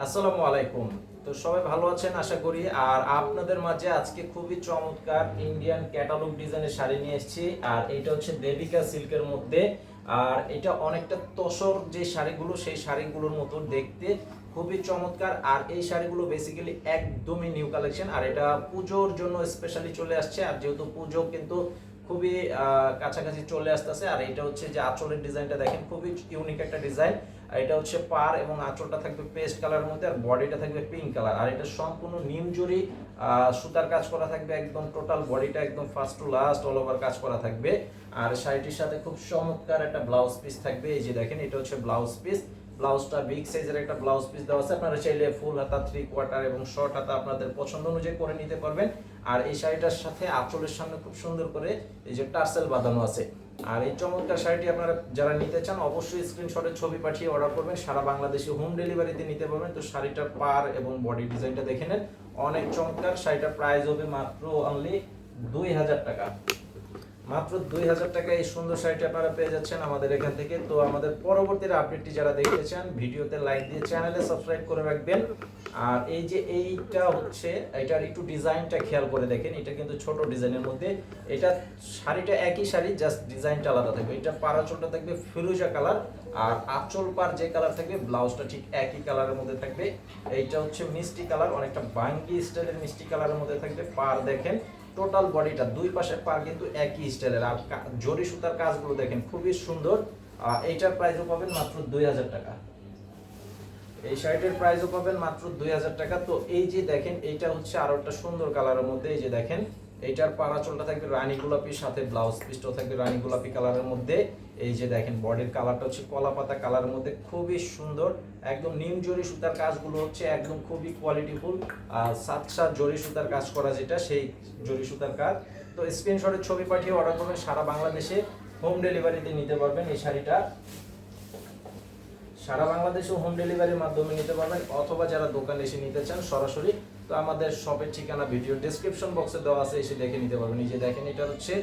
আসসালামু আলাইকুম। তো সবাই ভালো আছেন আশা করি। আর আপনাদের মাঝে আজকে খুবই চমৎকার ইন্ডিয়ান ক্যাটালগ ডিজাইনের শাড়ি নিয়ে এসেছি। আর এটা হচ্ছে দেবিকা সিল্কের মধ্যে। আর এটা অনেকটা তসর যে শাড়িগুলো সেই শাড়িগুলোর মতো দেখতে, খুবই চমৎকার। আর এই শাড়িগুলো বেসিক্যালি একদমই নিউ কালেকশন। আর এটা পুজোর জন্য স্পেশালি চলে আসছে। আর যেহেতু পুজো কিন্তু খুবই কাছাকাছি চলে আসতেছে। আর এটা হচ্ছে যে আঁচলের ডিজাইনটা দেখেন, খুবই ইউনিক একটা ডিজাইন। আর এটা হচ্ছে পার এবং আঁচলটা থাকবে পেস্ট কালারের মধ্যে, আর বডিটা থাকবে পিঙ্ক কালার। আর এটা সম্পূর্ণ নিম জরি সুতার কাজ করা থাকবে, একদম টোটাল বডিটা একদম first to last all over কাজ করা থাকবে। আর শাড়িটির সাথে খুব চমৎকার একটা ব্লাউজ পিস থাকবে। এই যে দেখেন, এটা হচ্ছে ব্লাউজ পিস। ব্লাউজটা বিগ সাইজের একটা ব্লাউজ পিস দেওয়া আছে। আপনারা চাইলে ফুল হাতা, 3/4 এবং শর্ট হাতা আপনাদের পছন্দ অনুযায়ী করে নিতে পারবেন। আর এই শাড়িটার সাথে আঁচলের সামনে খুব সুন্দর করে এই যে টার্সেল বাঁধানো আছে। আর এই চমৎকার শাড়িটি আপনারা যারা নিতে চান অবশ্যই স্ক্রিনশটের ছবি পাঠিয়ে অর্ডার করবেন। সারা বাংলাদেশে হোম ডেলিভারিতে নিতে পারবেন। তো শাড়িটার পার এবং বডি ডিজাইনটা দেখে নেন, অনেক চমৎকার। শাড়িটার প্রাইস হবে মাত্র অনলি 2000 টাকা। মাত্র 2000 টাকায় এই সুন্দর শাড়িটি আপনারা পেয়ে যাচ্ছেন আমাদের এখান থেকে। তো আমাদের পরবর্তী আপডেটটি যারা দেখতে চান ভিডিওতে লাইক দিয়ে চ্যানেলে সাবস্ক্রাইব করে রাখবেন। আর এই যে এইটা হচ্ছে, এটার একটু ডিজাইনটা খেয়াল করে দেখেন, এটা কিন্তু ছোট ডিজাইনের মধ্যে। এটা শাড়িটা একই শাড়ি, জাস্ট ডিজাইনটা আলাদা থাকবে। এটা পার আঁচলটা থাকবে ফিরোজা কালার, আর আঁচল পার যে কালার থাকবে ব্লাউজটা ঠিক একই কালারের মধ্যে থাকবে। এইটা হচ্ছে মিষ্টি কালার, অনেকটা বাঙ্গি স্টাইলের মিষ্টি কালারের মধ্যে থাকবে। পার দেখেন, টোটাল বডিটা দুই পাশের পার কিন্তু একই স্টাইলের। আর জরি সুতার কাজগুলো দেখেন খুবই সুন্দর। এইটার প্রাইসও পাবেন মাত্র 2000 টাকা। এই শার্টের প্রাইসও পাবেন মাত্র 2000 টাকা। তো এই যে দেখেন, এইটা হচ্ছে আরো একটা সুন্দর কালারের মধ্যে। এই যে দেখেন, এইটার পাড়াচলটা থাকবে রানী গোলাপির সাথে ব্লাউজ পিসটাও থাকবে রানী গোলাপি কালারের মধ্যে। এই যে দেখেন, বডির কালারটা হচ্ছে কলা পাতা কালারের মধ্যে, খুবই সুন্দর। একদম নিম জরি সুতার কাজগুলো হচ্ছে একদম খুবই কোয়ালিটিফুল। সাত সাত জরি সুতার কাজ করা, যেটা সেই জরি সুতার কাজ। তো স্ক্রিনশটের ছবি পাঠিয়ে অর্ডার করবেন। সারা বাংলাদেশে হোম ডেলিভারিতে নিতে পারবেন এই শাড়িটা। সারা বাংলাদেশে হোম ডেলিভারির মাধ্যমে নিতে পারবেন, অথবা যারা দোকানে এসে নিতে চান সরাসরি, তো আমাদের শপের ঠিকানা ভিডিও ডেসক্রিপশন বক্সে দেওয়া আছে, এসে দেখে নিতে পারবেন। এই যে দেখেন, এটা হচ্ছে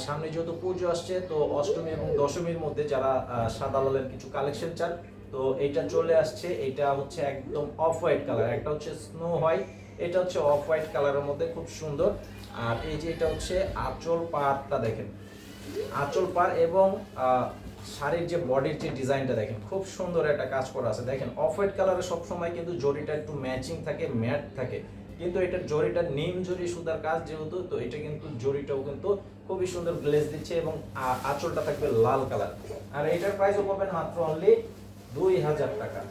সামনে যেহেতু পুজো আসছে, তো অষ্টমী এবং দশমীর মধ্যে যারা সাদা লালের কিছু কালেকশন চান, তো এইটা চলে আসছে। এটা হচ্ছে একদম অফ হোয়াইট কালার, একটা হচ্ছে স্নো হোয়াইট, এটা হচ্ছে অফ হোয়াইট কালারের মধ্যে, খুব সুন্দর। আর এই যে এটা হচ্ছে আঁচল পাড়টা দেখেন, আঁচল পাড় এবং শাড়ির যে বডির যে ডিজাইনটা দেখেন, খুব সুন্দর একটা কাজ করা আছে। দেখেন, অফ হোয়াইট কালারে সবসময় কিন্তু জরিটা একটু ম্যাচিং থাকে, ম্যাট থাকে, কিন্তু এটার জরিটা নিম জরি সুতার কাজ যেহেতু, তো এটা কিন্তু জরিটাও কিন্তু খুবই সুন্দর গ্লেজ দিচ্ছে। এবং আঁচলটা থাকবে লাল কালার। আর এটার প্রাইসও পাবেন মাত্র অনলি 2000 টাকা।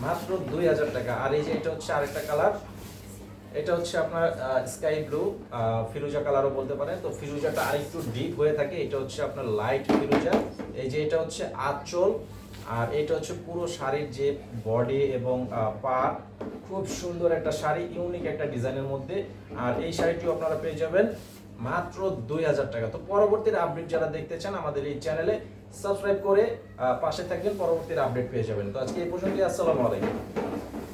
মাত্র 2000 টাকা। আর এই যে এটা হচ্ছে আরেকটা কালার, এটা হচ্ছে আপনার স্কাই ব্লু, ফিরোজা কালারও বলতে পারেন। তো ফিরোজাটা আরেকটু ডিপ হয়ে থাকে, এটা হচ্ছে আপনার লাইট ফিরোজা। এই যে এটা হচ্ছে আঁচল, আর এটা হচ্ছে পুরো শাড়ির যে বডি এবং পা, খুব সুন্দর একটা শাড়ি, ইউনিক একটা ডিজাইনের মধ্যে। আর এই শাড়িটিও আপনারা পেয়ে যাবেন মাত্র 2000 টাকা। তো পরবর্তীর আপডেট যারা দেখতে চান আমাদের এই চ্যানেলে সাবস্ক্রাইব করে পাশে থাকবেন, পরবর্তীর আপডেট পেয়ে যাবেন। তো আজকে এই পর্যন্তই, আসসালামু আলাইকুম।